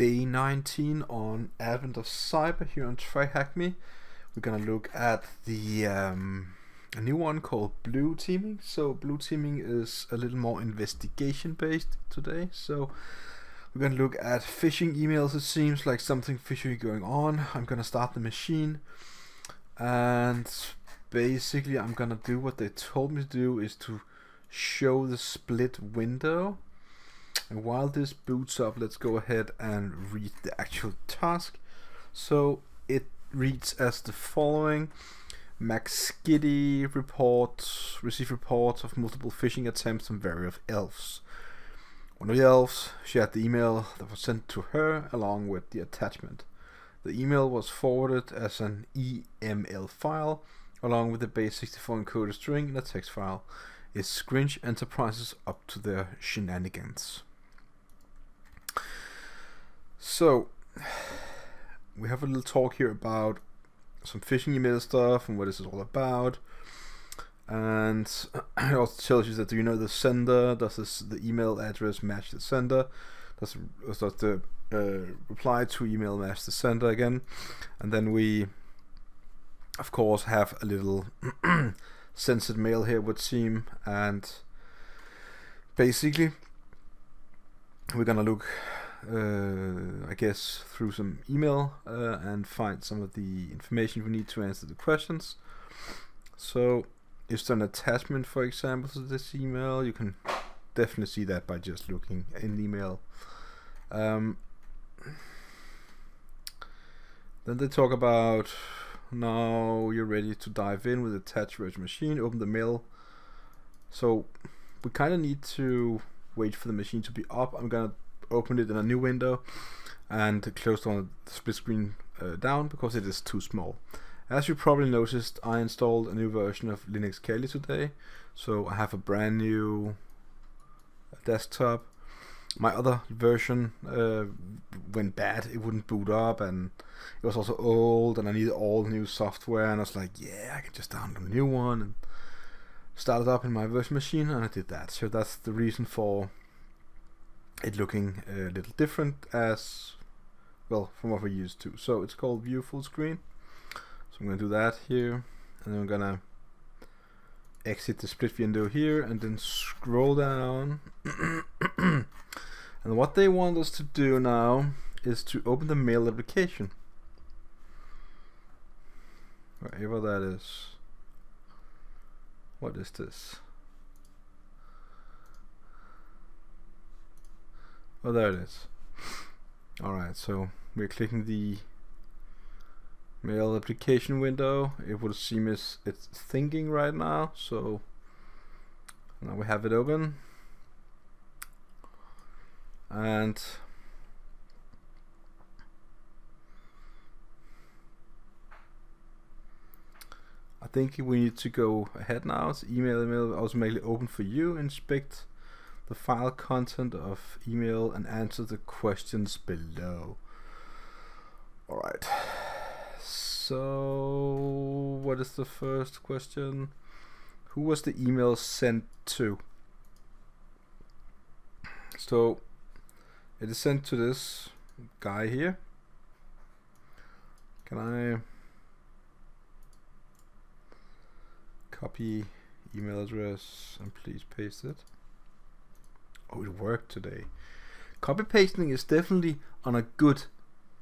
day 19 on Advent of Cyber here on TryHackMe. We're gonna look at the a new one called blue teaming. So blue teaming is a little more investigation based today. So we're gonna look at phishing emails. It seems like something fishy going on. I'm gonna start the machine, and basically I'm gonna do what they told me to do, is to show the split window. And while this boots up, let's go ahead and read the actual task. So it reads as the following: McSkitty received reports of multiple phishing attempts from various elves. One of the elves shared the email that was sent to her along with the attachment. The email was forwarded as an EML file along with the base 64 encoded string in a text file. It scringed enterprises up to their shenanigans. So we have a little talk here about some phishing email stuff and what this is all about, and it also tells you that, do you know the sender? Does the email address match the sender? Does the reply to email match the sender again? And then we of course have a little censored mail here would seem, and basically we're gonna look I guess through some email and find some of the information we need to answer the questions. So is there an attachment, for example, to this email? You can definitely see that by just looking in the email. Then they talk about, now you're ready to dive in with attached virtual machine, open the mail. So we kind of need to wait for the machine to be up. I'm gonna open it in a new window and close the split screen down because it is too small. As you probably noticed, I installed a new version of Linux Kali today, so I have a brand new desktop. My other version went bad. It wouldn't boot up, and it was also old, and I needed all new software, and I was like, yeah, I can just download a new one and start it up in my virtual machine, and I did that. So that's the reason for it looking a little different, as well, from what we're used to. So it's called view full screen. So I'm gonna do that here, and then I'm gonna exit the split window here and then scroll down. And what they want us to do now is to open the mail application, wherever that is. What is this? Oh, there it is. Alright, so we're clicking the mail application window. It would seem it's thinking right now, so now we have it open, and I think we need to go ahead now. It's email automatically open for you. Inspect the file content of email and answer the questions below. Alright, so what is the first question? Who was the email sent to? So it is sent to this guy here. Can I copy email address and please paste it? Oh, it worked today. Copy pasting is definitely on a good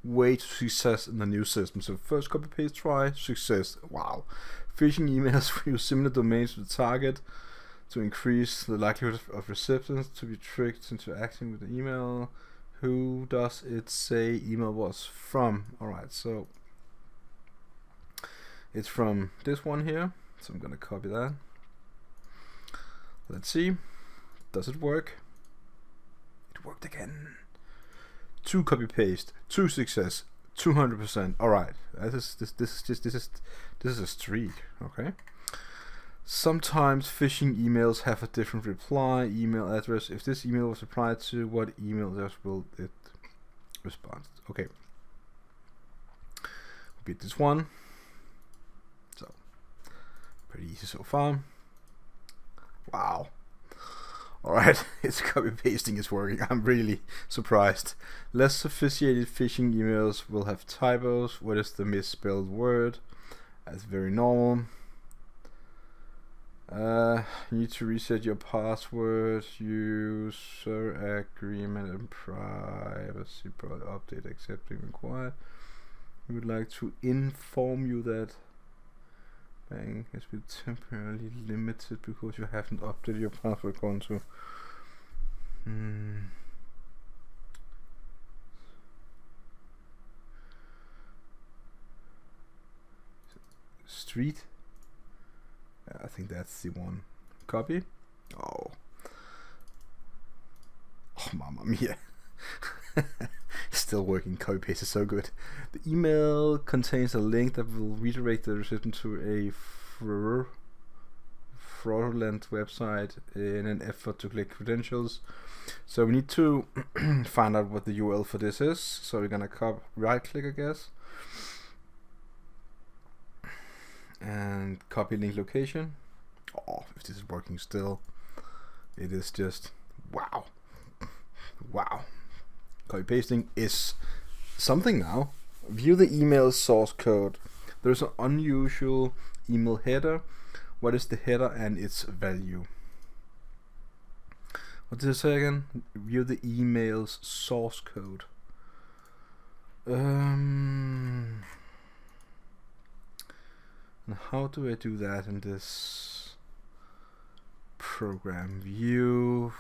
way to success in the new system. So first copy paste try, success. Wow. Phishing emails use similar domains to the target to increase the likelihood of recipients to be tricked into acting with the email. Who does it say email was from? Alright, so it's from this one here. So I'm gonna copy that. Let's see. Does it work? It worked again. 2 copy paste, 2 success, 200%. Alright, this is a streak. Okay. Sometimes phishing emails have a different reply email address. If this email was replied to, what email address will it respond? Okay. We beat this one. So pretty easy so far. Wow. Alright, it's copy pasting is working. I'm really surprised. Less sophisticated phishing emails will have typos. What is the misspelled word? That's very normal. You need to reset your password, user agreement and privacy update accepting required. We would like to inform you that bank has been temporarily limited because you haven't updated your password konto. Street. I think that's the one. Copy. Oh, mamma mia. Still working. Copy paste is so good. The email contains a link that will redirect the recipient to a fraudulent website in an effort to collect credentials. So we need to find out what the URL for this is. So we're gonna right click, I guess, and copy link location. Oh, if this is working still, it is just wow. Copy pasting is something now. View the email source code. There's an unusual email header. What is the header and its value? What did it say again? View the email's source code. And how do I do that in this program? View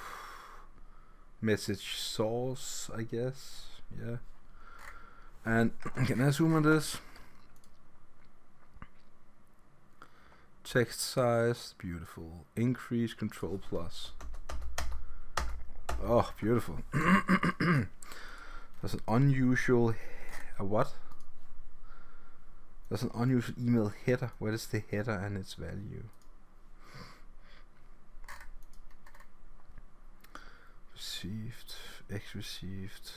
message source, I guess. Yeah. And can I zoom on this? Text size, beautiful. Increase control plus. Oh, beautiful. There's an unusual what? There's an unusual email header. What is the header and its value? Received, X received.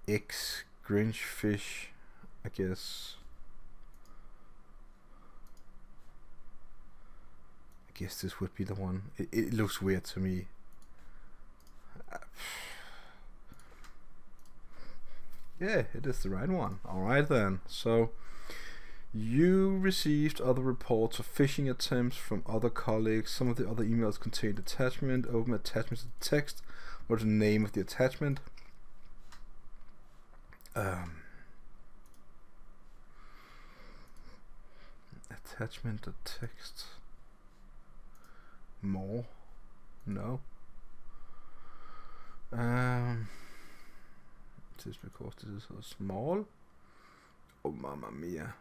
X Grinch fish, I guess. I guess this would be the one. It looks weird to me. Yeah, it is the right one. Alright then. So you received other reports of phishing attempts from other colleagues. Some of the other emails contained attachment. Open attachment to the text. What is the name of the attachment? Attachment to text. More? No. Just because this is so small. Oh, mamma mia.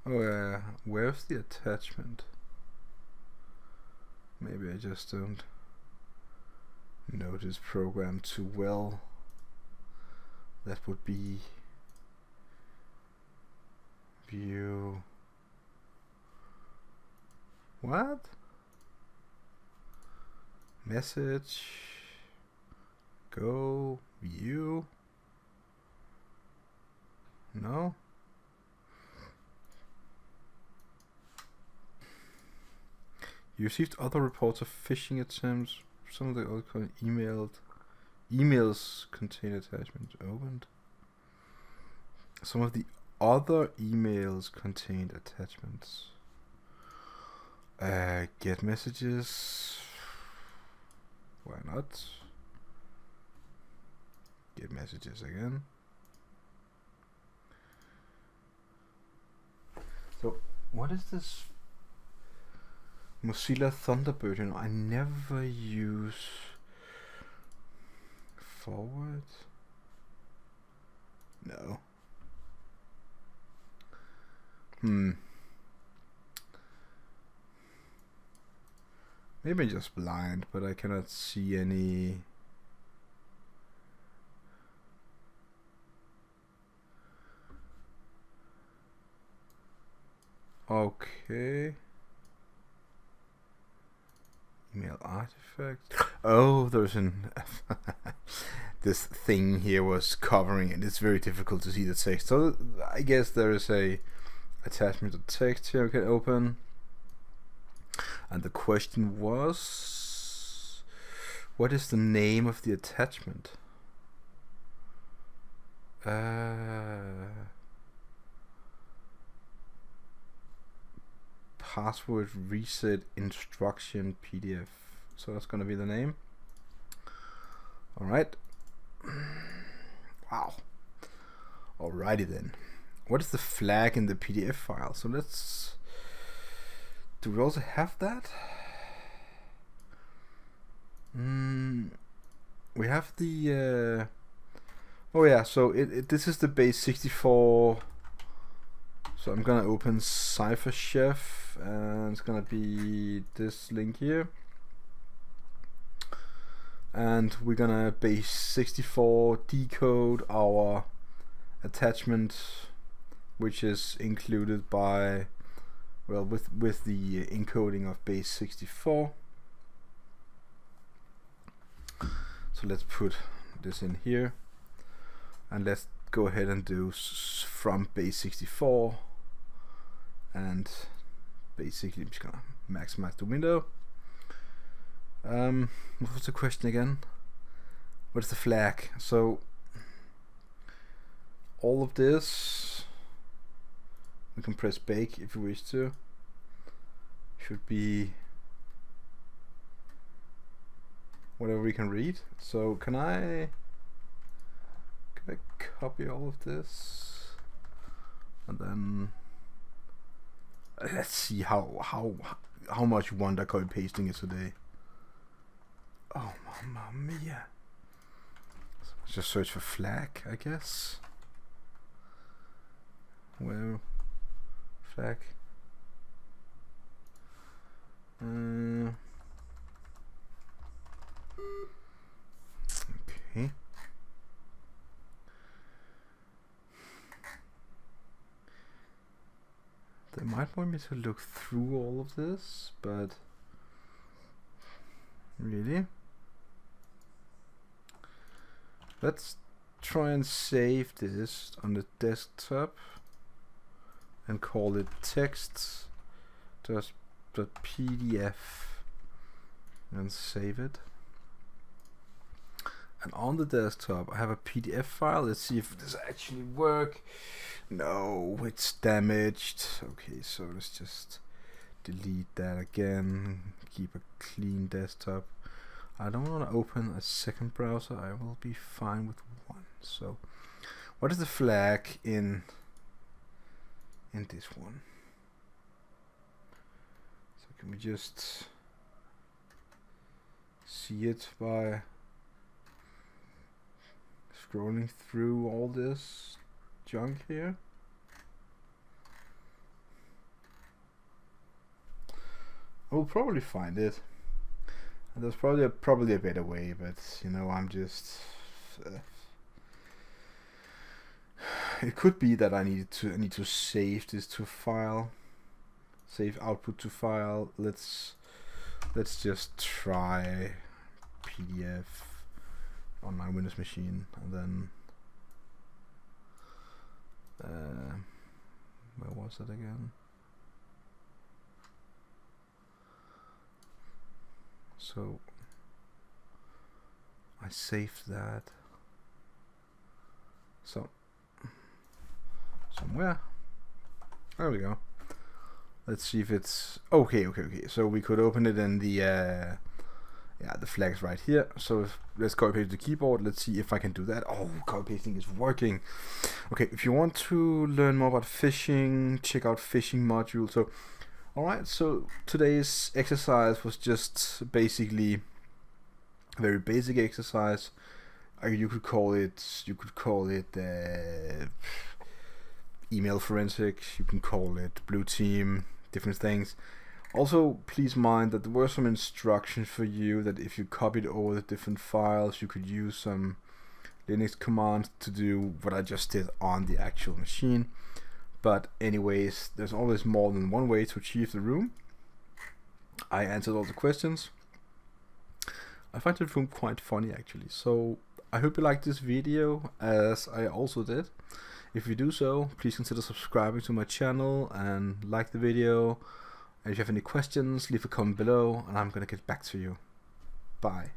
Oh, where's the attachment? Maybe I just don't know this program too well. That would be view. What? Message. Go view. No. You received other reports of phishing attempts. Some of the other emails contain attachments opened. Some of the other emails contained attachments. Get messages. Why not? Get messages again. So, what is this? Mozilla Thunderbird, you know, I never use forward. No. Maybe I'm just blind, but I cannot see any. Okay. Email artifact. Oh, there's an this thing here was covering it. It's very difficult to see the text. So I guess there is a attachment of text here we can open. And the question was, what is the name of the attachment? Password reset instruction PDF. So that's gonna be the name. All right. Wow. Alrighty then. What is the flag in the PDF file? So let's. Do we also have that? We have the. Oh yeah. So this is the base 64. So I'm gonna open Cypher Chef, and it's gonna be this link here. And we're gonna base 64 decode our attachment, which is included by, well, with the encoding of base 64. So let's put this in here, and let's go ahead and do from base 64, and basically I'm just gonna maximize the window. What was the question again? What is the flag? So all of this, we can press bake if we wish to. Should be whatever we can read. So can I copy all of this, and then let's see how much wonder copy pasting is today. Oh mamma mia. So let's just search for flag, I guess. Well, flag. Okay. They might want me to look through all of this, but really? Let's try and save this on the desktop and call it text.pdf and save it. And on the desktop I have a PDF file. Let's see if this actually works. No, it's damaged. Okay, so let's just delete that again. Keep a clean desktop. I don't want to open a second browser. I will be fine with one. So what is the flag in this one? So can we just see it by scrolling through all this junk here? I will probably find it. And there's probably a better way, but you know, I'm just. It could be that I need to save this to file, save output to file. Let's just try PDF on my Windows machine, and then where was it again? So I saved that. So somewhere. There we go. Let's see if it's okay. So we could open it in the yeah, the flag's right here. So let's copy paste the keyboard. Let's see if I can do that. Oh, copy pasting is working. Okay, if you want to learn more about phishing, check out phishing module. So alright, so today's exercise was just basically a very basic exercise. You could call it email forensics. You can call it blue team, different things. Also, please mind that there were some instructions for you that if you copied over the different files, you could use some Linux commands to do what I just did on the actual machine. But anyways, there's always more than one way to achieve the room. I answered all the questions. I find the room quite funny actually. So I hope you liked this video, as I also did. If you do so, please consider subscribing to my channel and like the video. And if you have any questions, leave a comment below and I'm gonna get back to you. Bye.